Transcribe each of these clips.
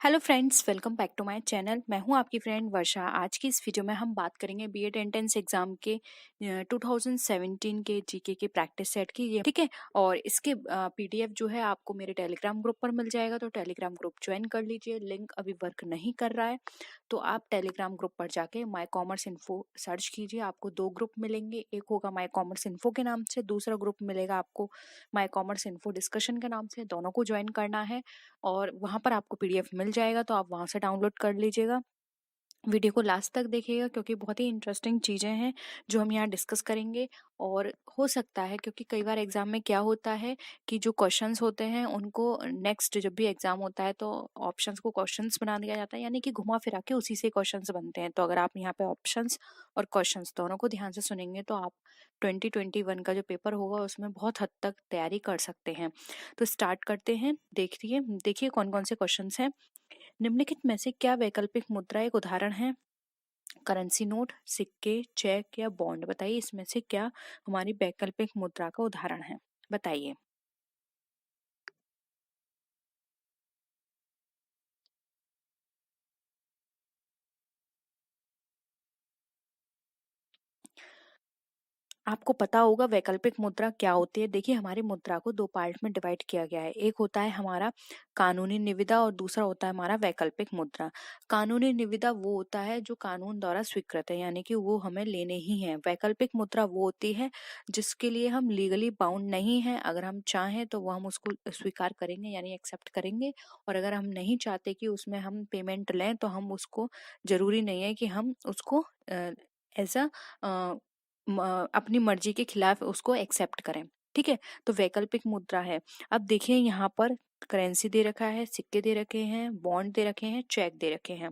Hello friends, welcome back to my channel. मैं हूं आपकी फ्रेंड वर्षा। आज की इस वीडियो में हम बात करेंगे बीएड एंट्रेंस एग्जाम के 2017 के जीके के प्रैक्टिस सेट की। ये ठीक है। और इसके पीडीएफ जो है आपको मेरे टेलीग्राम ग्रुप पर मिल जाएगा, तो टेलीग्राम ग्रुप ज्वाइन कर लीजिए। लिंक अभी वर्क नहीं कर रहा है, तो आप टेलीग्राम ग्रुप पर जाके माई कॉमर्स इन्फो सर्च कीजिए। आपको दो ग्रुप मिलेंगे, एक होगा माई कॉमर्स इन्फो के नाम से, दूसरा ग्रुप मिलेगा आपको माई कॉमर्स इन्फो डिस्कशन के नाम से। दोनों को ज्वाइन करना है और वहाँ पर आपको पीडीएफ मिल जाएगा, तो आप वहाँ से डाउनलोड कर लीजिएगा। वीडियो को लास्ट तक देखिएगा क्योंकि बहुत ही इंटरेस्टिंग चीज़ें हैं जो हम यहाँ डिस्कस करेंगे। और हो सकता है, क्योंकि कई बार एग्जाम में क्या होता है कि जो क्वेश्चंस होते हैं उनको नेक्स्ट जब भी एग्जाम होता है तो ऑप्शंस को क्वेश्चंस बना दिया जाता है, यानी कि घुमा फिरा के उसी से क्वेश्चंस बनते हैं। तो अगर आप यहाँ पे ऑप्शंस और क्वेश्चंस दोनों को ध्यान से सुनेंगे तो आप 2021 का जो पेपर होगा उसमें बहुत हद तक तैयारी कर सकते हैं। तो स्टार्ट करते हैं। देखिए देखिए कौन कौन से क्वेश्चंस हैं। निम्नलिखित में से क्या वैकल्पिक मुद्रा एक उदाहरण है? करेंसी नोट, सिक्के, चेक या बॉन्ड। बताइए इसमें से क्या हमारी वैकल्पिक मुद्रा का उदाहरण है? बताइए। आपको पता होगा वैकल्पिक मुद्रा क्या होती है। देखिए हमारी मुद्रा को दो पार्ट में डिवाइड किया गया है। एक होता है हमारा कानूनी निविदा और दूसरा होता है हमारा वैकल्पिक मुद्रा। कानूनी निविदा वो होता है जो कानून द्वारा स्वीकृत है, यानी कि वो हमें लेने ही है। वैकल्पिक मुद्रा वो होती है जिसके लिए हम लीगली बाउंड नहीं है। अगर हम चाहें तो वो हम उसको स्वीकार करेंगे, यानी एक्सेप्ट करेंगे। और अगर हम नहीं चाहते कि उसमें हम पेमेंट लें तो हम उसको, जरूरी नहीं है कि हम उसको एज अ अपनी मर्जी के खिलाफ उसको एक्सेप्ट करें। ठीक है, तो वैकल्पिक मुद्रा है। अब देखिए यहाँ पर करेंसी दे रखा है, सिक्के दे रखे हैं, बॉन्ड दे रखे हैं, चेक दे रखे हैं।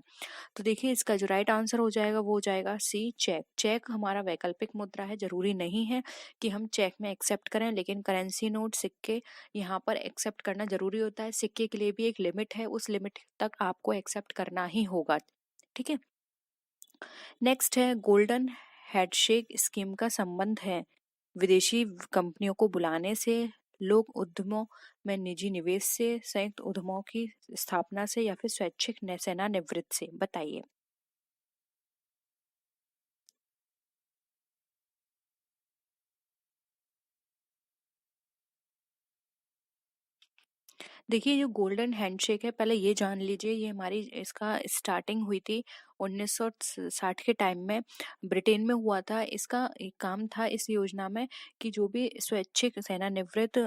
तो देखिए इसका जो राइट आंसर हो जाएगा वो हो जाएगा सी, चेक। चेक हमारा वैकल्पिक मुद्रा है। जरूरी नहीं है कि हम चेक में एक्सेप्ट करें, लेकिन करेंसी नोट, सिक्के यहाँ पर एक्सेप्ट करना जरूरी होता है। सिक्के के लिए भी एक लिमिट है, उस लिमिट तक आपको एक्सेप्ट करना ही होगा। ठीक है। नेक्स्ट है गोल्डन हैंडशेक स्कीम का संबंध है विदेशी कंपनियों को बुलाने से, लोक उद्यमों में निजी निवेश से, संयुक्त उद्यमों की स्थापना से या फिर स्वैच्छिक सेवानिवृत्ति से। बताइए। देखिए जो गोल्डन हैंडशेक है, पहले ये जान लीजिए, ये हमारी इसका स्टार्टिंग हुई थी 1960 के टाइम में, ब्रिटेन में हुआ था। इसका एक काम था इस योजना में कि जो भी स्वैच्छिक सेवानिवृत्त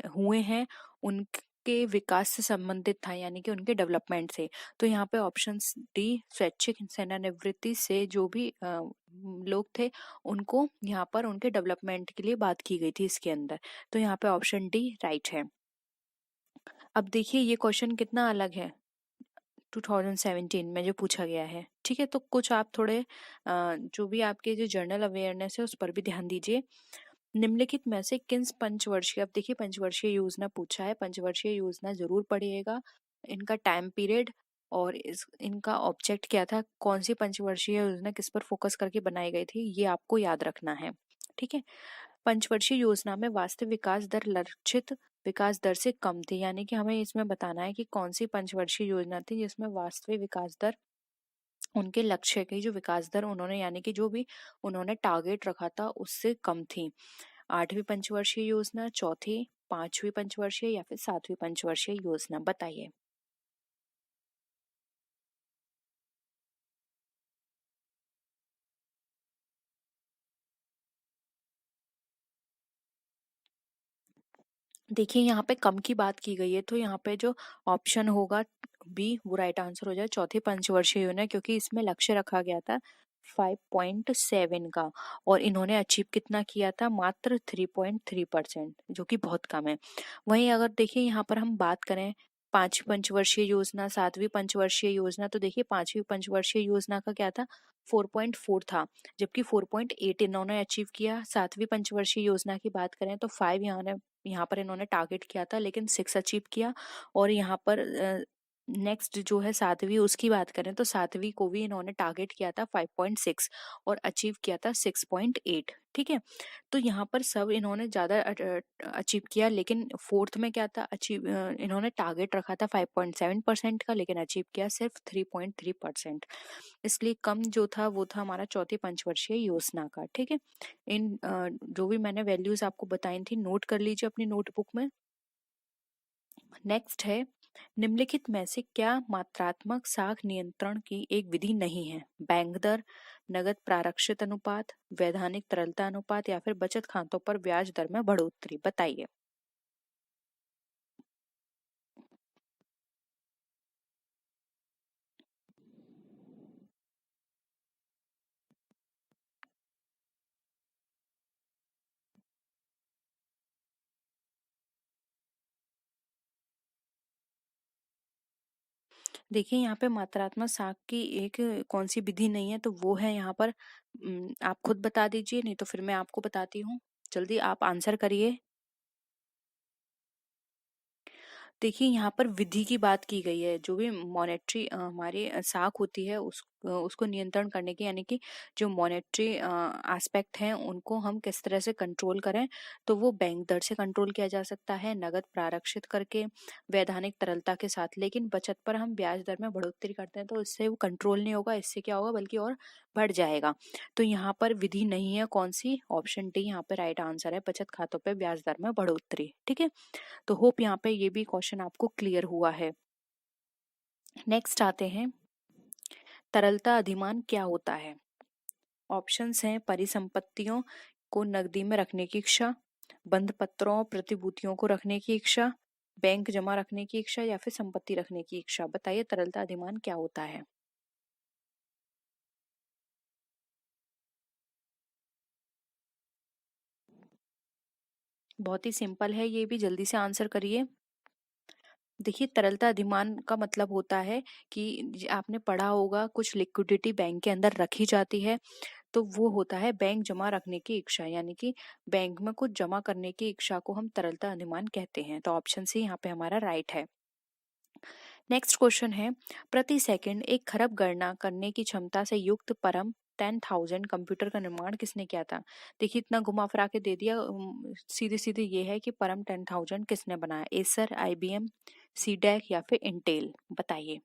हुए हैं उनके विकास से संबंधित था, यानी कि उनके डेवलपमेंट से। तो यहाँ पे ऑप्शन डी, स्वैच्छिक सेवानिवृत्ति से जो भी लोग थे उनको यहाँ पर उनके डेवलपमेंट के लिए बात की गई थी इसके अंदर। तो यहाँ पे ऑप्शन डी राइट है। अब देखिए ये क्वेश्चन कितना अलग है 2017 में जो पूछा गया है। ठीक है, तो कुछ आप थोड़े जो भी आपके जो जनरल अवेयरनेस है उस पर भी ध्यान दीजिए। निम्नलिखित में से किन पंचवर्षीय, अब देखिए पंचवर्षीय योजना पूछा है, पंचवर्षीय योजना जरूर पढ़िएगा। इनका टाइम पीरियड और इनका ऑब्जेक्ट क्या था, कौन सी पंचवर्षीय योजना किस पर फोकस करके बनाई गई थी, ये आपको याद रखना है। ठीक है। पंचवर्षीय योजना में वास्तविक विकास दर लक्षित विकास दर से कम थी, यानी कि हमें इसमें बताना है कि कौन सी पंचवर्षीय योजना थी जिसमें वास्तविक विकास दर उनके लक्ष्य की जो विकास दर उन्होंने, यानी कि जो भी उन्होंने टारगेट रखा था उससे कम थी। आठवीं पंचवर्षीय योजना, चौथी, पांचवी पंचवर्षीय या फिर सातवीं पंचवर्षीय योजना। बताइए। देखिए यहाँ पे कम की बात की गई है, तो यहाँ पे जो ऑप्शन होगा बी वो राइट आंसर हो जाए, चौथी पंचवर्षीय योजना, क्योंकि इसमें लक्ष्य रखा गया था 5.7 का और इन्होंने अचीव कितना किया था, मात्र 3.3%, जो कि बहुत कम है। वहीं अगर देखिए यहाँ पर हम बात करें पांचवी पंचवर्षीय योजना, सातवीं पंचवर्षीय योजना, तो देखिए पांचवी पंचवर्षीय योजना का क्या था, 4.4 था, जबकि 4.8 इन्होंने अचीव किया। सातवीं पंचवर्षीय योजना की बात करें तो 5 यहाँ पर इन्होंने टारगेट किया था लेकिन 6 अचीव किया। और यहाँ पर नेक्स्ट जो है सातवीं, उसकी बात करें तो सातवीं को भी इन्होंने टारगेट किया था 5.6 और अचीव किया था 6.8। ठीक है, तो यहाँ पर सब इन्होंने ज़्यादा अचीव किया, लेकिन फोर्थ में क्या था, अचीव इन्होंने टारगेट रखा था 5.7% का, लेकिन अचीव किया सिर्फ 3.3%। इसलिए कम जो था वो था हमारा चौथी पंचवर्षीय योजना का। ठीक है, इन जो भी मैंने वैल्यूज आपको बताई थी नोट कर लीजिए अपनी नोटबुक में। नेक्स्ट है, निम्नलिखित में से क्या मात्रात्मक साख नियंत्रण की एक विधि नहीं है? बैंक दर, नगद प्रारक्षित अनुपात, वैधानिक तरलता अनुपात या फिर बचत खातों पर ब्याज दर में बढ़ोतरी। बताइए। देखिए यहाँ पे मात्रात्मक साख की एक कौन सी विधि नहीं है, तो वो है यहाँ पर आप खुद बता दीजिए, नहीं तो फिर मैं आपको बताती हूँ। जल्दी आप आंसर करिए। देखिए यहाँ पर विधि की बात की गई है, जो भी मॉनेटरी हमारी साख होती है उसको नियंत्रण करने की, यानी कि जो मॉनेटरी एस्पेक्ट हैं उनको हम किस तरह से कंट्रोल करें, तो वो बैंक दर से कंट्रोल किया जा सकता है, नगद प्रारक्षित करके, वैधानिक तरलता के साथ। लेकिन बचत पर हम ब्याज दर में बढ़ोतरी करते हैं तो इससे वो कंट्रोल नहीं होगा, इससे क्या होगा बल्कि और बढ़ जाएगा। तो यहाँ पर विधि नहीं है, कौन सी, ऑप्शन डी यहाँ पे राइट आंसर है, बचत खातों पे ब्याज दर में बढ़ोतरी। ठीक है, तो होप यहाँ पे ये भी क्वेश्चन आपको क्लियर हुआ है। नेक्स्ट आते हैं, तरलता अधिमान क्या होता है? ऑप्शंस हैं, परिसंपत्तियों को नकदी में रखने की इच्छा, बंध पत्रों प्रतिभूतियों को रखने की इच्छा, बैंक जमा रखने की इच्छा या फिर संपत्ति रखने की इच्छा। बताइए तरलता अधिमान क्या होता है? बहुत ही सिंपल है, ये भी जल्दी से आंसर करिए। देखिए तरलता अधिमान का मतलब होता है कि आपने पढ़ा होगा कुछ लिक्विडिटी बैंक के अंदर रखी जाती है, तो वो होता है बैंक जमा रखने की इच्छा, यानी कि बैंक में कुछ जमा करने की इच्छा को हम तरलता अधिमान कहते हैं। तो ऑप्शन सी यहाँ पे हमारा राइट है। नेक्स्ट क्वेश्चन है, प्रति सेकंड एक खरब गणना करने की क्षमता से युक्त परम 10,000 कंप्यूटर का निर्माण किसने किया था? देखिए इतना घुमा फिरा के दे दिया, सीधे सीधे ये है कि परम 10,000 किसने बनाया, एसर, आईबीएम, सीडेक या फिर इंटेल। बताइए।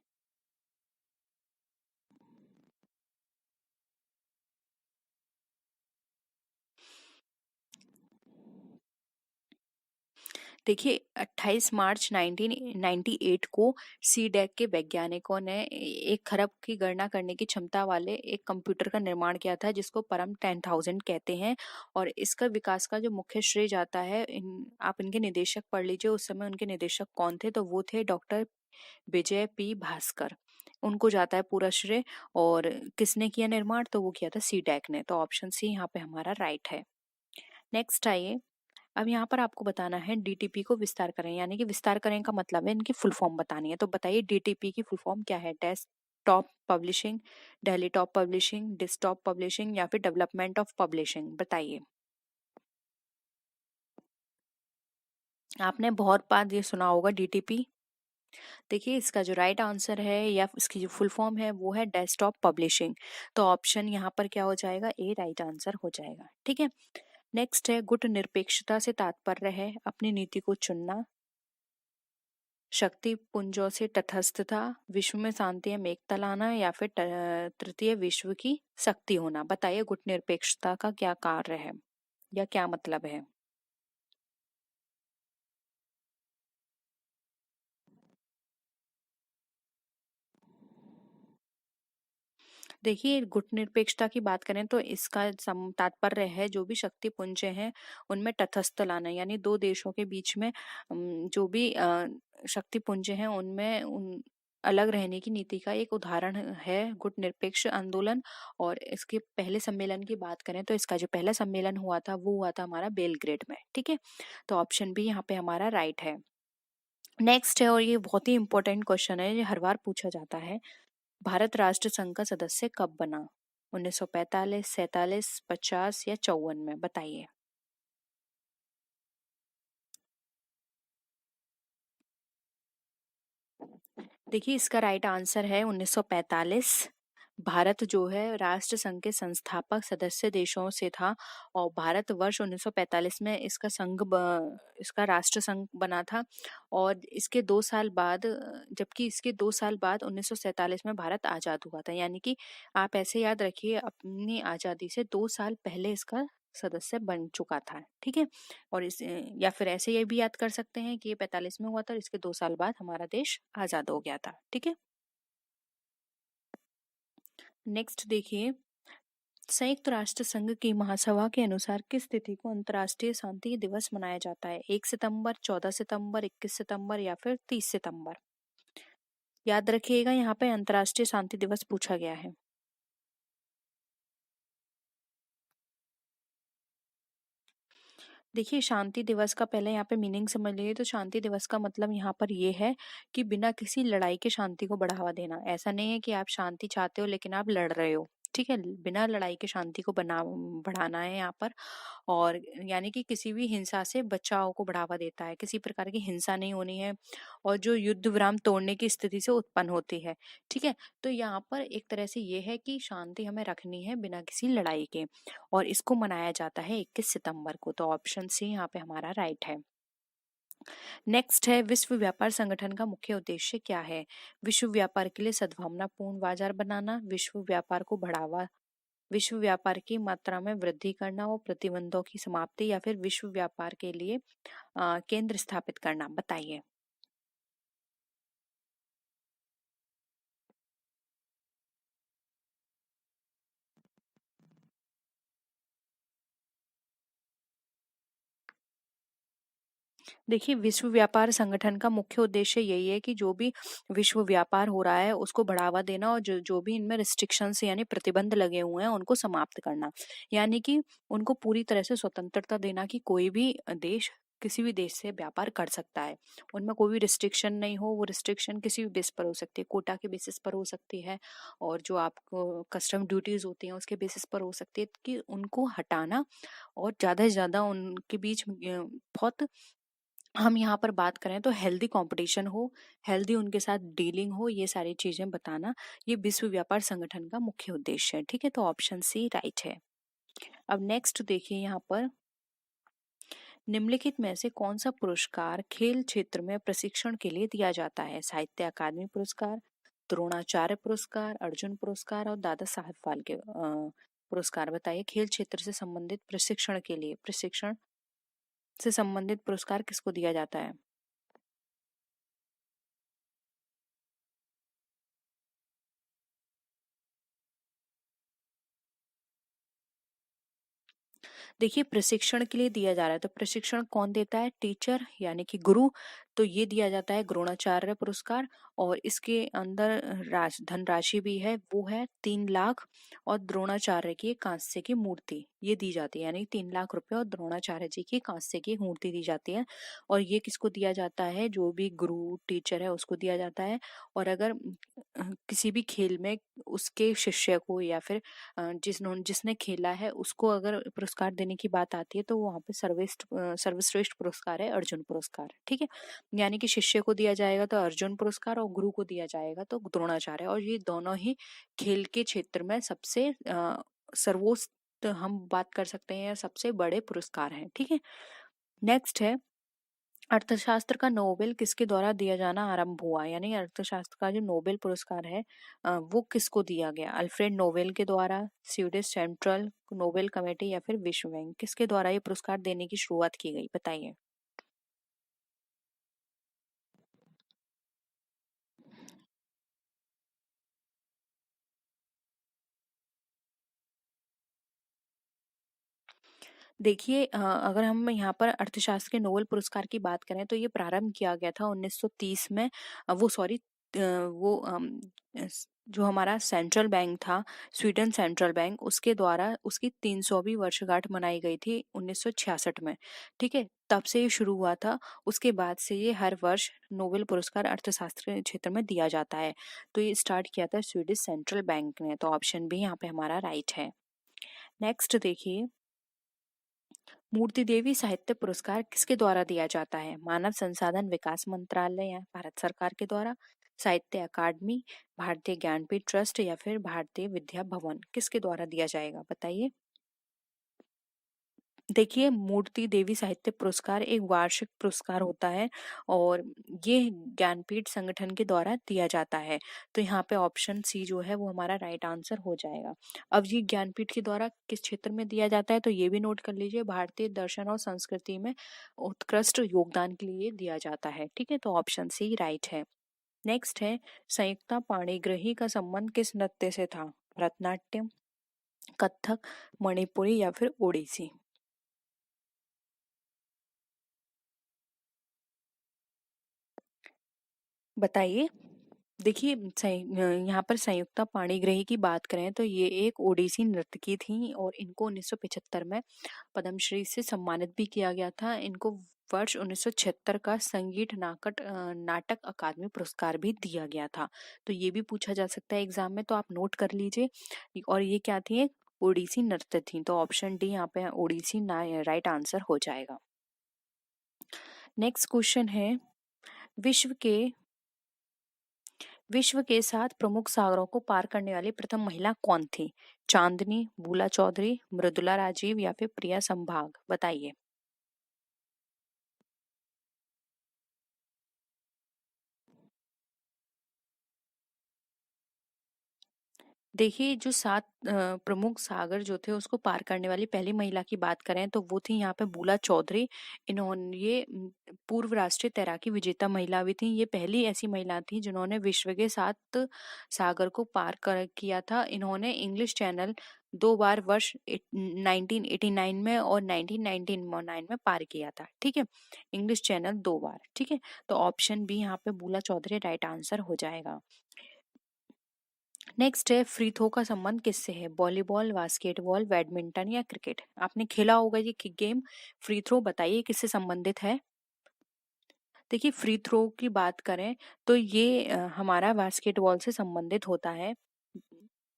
देखिए 28 मार्च 1998 को सीडेक के वैज्ञानिकों ने एक खरब की गणना करने की क्षमता वाले एक कंप्यूटर का निर्माण किया था, जिसको परम 10,000 कहते हैं। और इसका विकास का जो मुख्य श्रेय जाता है, आप इनके निदेशक पढ़ लीजिए, उस समय उनके निदेशक कौन थे, तो वो थे डॉक्टर विजय पी भास्कर, उनको जाता है पूरा श्रेय। और किसने किया निर्माण, तो वो किया था सीडेक ने। तो ऑप्शन सी यहाँ पे हमारा राइट है। नेक्स्ट आइए, अब यहाँ पर आपको बताना है डीटीपी को विस्तार करें, यानी कि विस्तार करें का मतलब है इनकी फुल फॉर्म बतानी है। तो बताइए डीटीपी की फुल फॉर्म क्या है? Desktop publishing, daily top publishing, desktop publishing या फिर डेवलपमेंट ऑफ पब्लिशिंग। बताइए। आपने बहुत बार ये सुना होगा डीटीपी। देखिए इसका जो राइट आंसर है या इसकी जो फुल फॉर्म है वो है डेस्कटॉप पब्लिशिंग। तो ऑप्शन यहाँ पर क्या हो जाएगा, ए राइट आंसर हो जाएगा। ठीक है, नेक्स्ट है, गुट निरपेक्षता से तात्पर्य है अपनी नीति को चुनना, शक्ति पुंजों से तटस्थता, विश्व में शांति एवं एकता लाना या फिर तृतीय विश्व की शक्ति होना। बताइए गुट निरपेक्षता का क्या कार्य है या क्या मतलब है? देखिए गुट निरपेक्षता की बात करें तो इसका तात्पर्य है जो भी शक्ति पुंज हैं उनमें तटस्थ लाना, यानी दो देशों के बीच में जो भी शक्ति पुंज हैं उनमें उन अलग रहने की नीति का एक उदाहरण है गुट निरपेक्ष आंदोलन। और इसके पहले सम्मेलन की बात करें तो इसका जो पहला सम्मेलन हुआ था वो हुआ था हमारा बेलग्रेड में। ठीक है, तो ऑप्शन बी यहाँ पे हमारा राइट है। नेक्स्ट है, और ये बहुत ही इंपॉर्टेंट क्वेश्चन है, ये हर बार पूछा जाता है, भारत राष्ट्र संघ का सदस्य कब बना? 1945, 47, 50 या 54 में? बताइए। देखिए इसका राइट आंसर है 1945। भारत जो है राष्ट्र संघ के संस्थापक सदस्य देशों से था और भारत वर्ष 1945 में इसका राष्ट्र संघ बना था। और इसके 2 साल बाद जबकि इसके 2 साल बाद 1947 में भारत आजाद हुआ था। यानी कि आप ऐसे याद रखिए, अपनी आजादी से 2 साल पहले इसका सदस्य बन चुका था। ठीक है। और इस या फिर ऐसे ये भी याद कर सकते हैं कि ये 45 में हुआ था और इसके 2 साल बाद हमारा देश आजाद हो गया था। ठीक है। नेक्स्ट देखिए, संयुक्त राष्ट्र संघ की महासभा के अनुसार किस तिथि को अंतर्राष्ट्रीय शांति दिवस मनाया जाता है? 1 सितंबर, 14 सितंबर, 21 सितंबर या फिर 30 सितंबर? याद रखिएगा, यहाँ पे अंतर्राष्ट्रीय शांति दिवस पूछा गया है। देखिए शांति दिवस का पहले यहाँ पे मीनिंग समझ लीजिए। तो शांति दिवस का मतलब यहाँ पर ये है कि बिना किसी लड़ाई के शांति को बढ़ावा देना। ऐसा नहीं है कि आप शांति चाहते हो लेकिन आप लड़ रहे हो। ठीक है, बिना लड़ाई के शांति को बढ़ाना है यहाँ पर। और यानी कि किसी भी हिंसा से बचाव को बढ़ावा देता है, किसी प्रकार की हिंसा नहीं होनी है और जो युद्ध विराम तोड़ने की स्थिति से उत्पन्न होती है। ठीक है, तो यहाँ पर एक तरह से ये है कि शांति हमें रखनी है बिना किसी लड़ाई के, और इसको मनाया जाता है 21 सितंबर को। तो ऑप्शन सी यहाँ पे हमारा राइट है। नेक्स्ट है, विश्व व्यापार संगठन का मुख्य उद्देश्य क्या है? विश्व व्यापार के लिए सद्भावनापूर्ण बाजार बनाना, विश्व व्यापार की मात्रा में वृद्धि करना और प्रतिबंधों की समाप्ति, या फिर विश्व व्यापार के लिए केंद्र स्थापित करना? बताइए। देखिए विश्व व्यापार संगठन का मुख्य उद्देश्य यही है कि जो भी विश्व व्यापार हो रहा है उसको बढ़ावा देना, और जो जो भी इनमें रिस्ट्रिक्शंस यानी प्रतिबंध लगे हुए हैं उनको समाप्त करना। यानी कि उनको पूरी तरह से स्वतंत्रता देना कि कोई भी देश किसी भी देश से व्यापार कर सकता है। उनमें कोई भी रिस्ट्रिक्शन नहीं हो। वो रिस्ट्रिक्शन किसी भी बेस पर हो सकती है, कोटा के बेसिस पर हो सकती है, और जो आपको कस्टम ड्यूटीज होती हैं उसके बेसिस पर हो सकती है, कि उनको हटाना और ज्यादा से ज्यादा उनके बीच बहुत, हम यहाँ पर बात करें तो हेल्दी कंपटीशन हो, हेल्दी उनके साथ डीलिंग हो, ये सारी चीजें बताना ये विश्व व्यापार संगठन का मुख्य उद्देश्य है। ठीक है, तो ऑप्शन सी राइट है। अब नेक्स्ट देखिए, यहाँ पर निम्नलिखित में से कौन सा पुरस्कार खेल क्षेत्र में प्रशिक्षण के लिए दिया जाता है? साहित्य अकादमी पुरस्कार, द्रोणाचार्य पुरस्कार, अर्जुन पुरस्कार और दादा साहब फाल्के पुरस्कार? बताइए, खेल क्षेत्र से संबंधित प्रशिक्षण से संबंधित पुरस्कार किसको दिया जाता है? देखिए प्रशिक्षण के लिए दिया जा रहा है, तो प्रशिक्षण कौन देता है? टीचर यानी कि गुरु। तो ये दिया जाता है द्रोणाचार्य पुरस्कार। और इसके अंदर धनराशि भी है, वो है 3 लाख। और द्रोणाचार्य की एक कांस्य की मूर्ति ये दी जाती है, यानी 3 लाख रुपए और द्रोणाचार्य जी की कांस्य की मूर्ति दी जाती है। और ये किसको दिया जाता है? जो भी गुरु टीचर है उसको दिया जाता है। और अगर किसी भी खेल में उसके शिष्य को या फिर जिसने खेला है उसको अगर पुरस्कार देने की बात आती है तो वहाँ पे सर्वश्रेष्ठ पुरस्कार है अर्जुन पुरस्कार। ठीक है, यानी कि शिष्य को दिया जाएगा तो अर्जुन पुरस्कार, और गुरु को दिया जाएगा तो द्रोणाचार्य। और ये दोनों ही खेल के क्षेत्र में सबसे सर्वोच्च हम बात कर सकते हैं, सबसे बड़े पुरस्कार हैं। ठीक है, नेक्स्ट है, अर्थशास्त्र का नोबेल किसके द्वारा दिया जाना आरंभ हुआ? यानी अर्थशास्त्र का जो नोबेल पुरस्कार है वो किसको दिया गया? अल्फ्रेड नोबेल के द्वारा, स्वीडिश सेंट्रल नोबेल कमेटी या फिर विश्व बैंक? किसके द्वारा ये पुरस्कार देने की शुरुआत की गई? बताइए। देखिए अगर हम यहाँ पर अर्थशास्त्र के नोबेल पुरस्कार की बात करें तो ये प्रारंभ किया गया था 1930 में। वो सॉरी वो जो हमारा सेंट्रल बैंक था, स्वीडन सेंट्रल बैंक, उसके द्वारा उसकी 300वीं वर्षगांठ मनाई गई थी 1966 में। ठीक है, तब से ये शुरू हुआ था। उसके बाद से ये हर वर्ष नोबेल पुरस्कार अर्थशास्त्र के क्षेत्र में दिया जाता है। तो ये स्टार्ट किया था स्वीडिश सेंट्रल बैंक ने। तो ऑप्शन बी यहाँ पे हमारा राइट है। नेक्स्ट देखिए, मूर्ति देवी साहित्य पुरस्कार किसके द्वारा दिया जाता है? मानव संसाधन विकास मंत्रालय या भारत सरकार के द्वारा, साहित्य अकादमी, भारतीय ज्ञानपीठ ट्रस्ट या फिर भारतीय विद्या भवन, किसके द्वारा दिया जाएगा बताइए। देखिए, मूर्ति देवी साहित्य पुरस्कार एक वार्षिक पुरस्कार होता है और ये ज्ञानपीठ संगठन के द्वारा दिया जाता है। तो यहाँ पे ऑप्शन सी जो है वो हमारा राइट आंसर हो जाएगा। अब ये ज्ञानपीठ के द्वारा किस क्षेत्र में दिया जाता है तो ये भी नोट कर लीजिए, भारतीय दर्शन और संस्कृति में उत्कृष्ट योगदान के लिए दिया जाता है। ठीक है, तो ऑप्शन सी राइट है। नेक्स्ट है, संयुक्ता पाणिग्रही का संबंध किस नृत्य से था? भरतनाट्यम, कथक, मणिपुरी या फिर ओडिसी? बताइए। देखिए, यहाँ पर संयुक्ता पाणिग्रही की बात करें तो ये एक ओडिसी नर्तकी थी और इनको 1975 में पद्मश्री से सम्मानित भी किया गया था। इनको वर्ष 1976 का संगीत नाटक अकादमी पुरस्कार भी दिया गया था। तो ये भी पूछा जा सकता है एग्जाम में, तो आप नोट कर लीजिए। और ये क्या थी? एक ओडिसी नृत्य थी। तो ऑप्शन डी यहाँ पे ओडिसी ना राइट आंसर हो जाएगा। नेक्स्ट क्वेश्चन है, विश्व के विश्व के 7 प्रमुख सागरों को पार करने वाली प्रथम महिला कौन थी? चांदनी, बूला चौधरी, मृदुला राजीव या फिर प्रिया संभाग? बताइए। देखिए, जो 7 प्रमुख सागर जो थे उसको पार करने वाली पहली महिला की बात करें तो वो थी यहाँ पे बूला चौधरी। इन्होंने ये पूर्व राष्ट्रीय तैराकी विजेता महिला भी थी। ये पहली ऐसी महिला थी जिन्होंने विश्व के 7 सागर को पार कर किया था। इन्होंने इंग्लिश चैनल 2 बार वर्ष 1989 में और 1999 में पार किया था। ठीक है, इंग्लिश चैनल 2 बार। ठीक है, तो ऑप्शन बी यहाँ पे बूला चौधरी राइट आंसर हो जाएगा। नेक्स्ट है, फ्री थ्रो का संबंध किससे है? वॉलीबॉल, बास्केटबॉल, बैडमिंटन या क्रिकेट? आपने खेला होगा ये गेम। फ्री थ्रो बताइए किससे संबंधित है। देखिए, फ्री थ्रो की बात करें तो ये हमारा बास्केटबॉल से संबंधित होता है।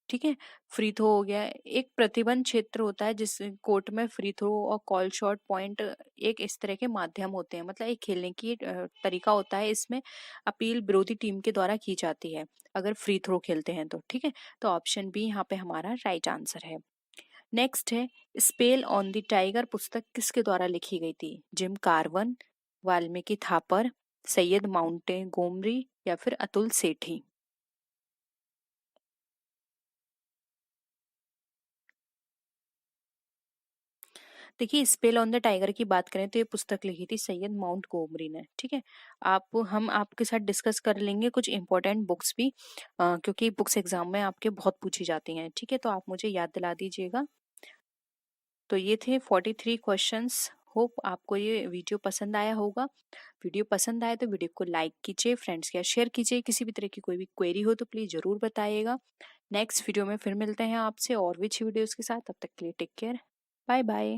ठीक है, फ्री थ्रो हो गया, एक प्रतिबंध क्षेत्र होता है जिस कोर्ट में फ्री थ्रो और कॉल शॉट पॉइंट एक इस तरह के माध्यम होते हैं। मतलब एक खेलने की तरीका होता है, इसमें अपील विरोधी टीम के द्वारा की जाती है अगर फ्री थ्रो खेलते हैं तो। ठीक है, तो ऑप्शन बी यहाँ पे हमारा राइट आंसर है। नेक्स्ट है, स्पेल ऑन द टाइगर पुस्तक किसके द्वारा लिखी गई थी? जिम कार्वन, वाल्मीकि थापर, सैयद माउंटे गोमरी या फिर अतुल सेठी? देखिए, स्पेल ऑन द टाइगर की बात करें तो ये पुस्तक लिखी थी सैयद माउंट गोमरी ने। ठीक है, आप हम आपके साथ डिस्कस कर लेंगे कुछ इंपॉर्टेंट बुक्स भी, क्योंकि बुक्स एग्जाम में आपके बहुत पूछी जाती हैं। ठीक है, तो आप मुझे याद दिला दीजिएगा। तो ये थे 43 क्वेश्चंस। होप आपको ये वीडियो पसंद आया होगा। वीडियो पसंद आए तो वीडियो को लाइक कीजिए, फ्रेंड्स के साथ शेयर कीजिए। किसी भी तरह की कोई भी क्वेरी हो तो प्लीज जरूर बताइएगा। नेक्स्ट वीडियो में फिर मिलते हैं आपसे और भी अच्छी वीडियोस के साथ। तब तक के लिए टेक केयर, बाय बाय।